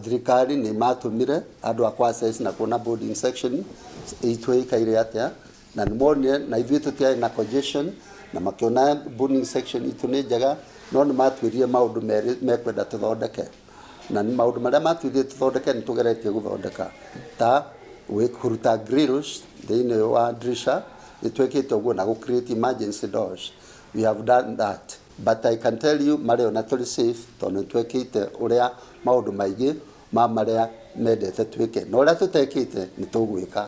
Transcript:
thirikari nĩ matũmire andũ a access na kuona boarding section itwe ikaire atia na nĩmonire na ithuĩ tũtiarĩ na congestion na makiona boarding section itu nĩ njega no nĩ matwĩrire maũndũ merĩ mekwenda tũthondeke na maũndũ marĩa matwĩrire tũthondeke nĩ tũgeretie gũthondeka ta kũruta grills thĩinĩ wa dirisha nĩ twĩkĩte ũguo na create emergency doors. We have done that, but I can tell you marĩa ona tũrĩ safe tondũ twĩkĩte ũrĩa maũndũ maingĩ ma marĩa mendete twĩke na ũrĩa tũtekĩte nĩ tũgwĩka.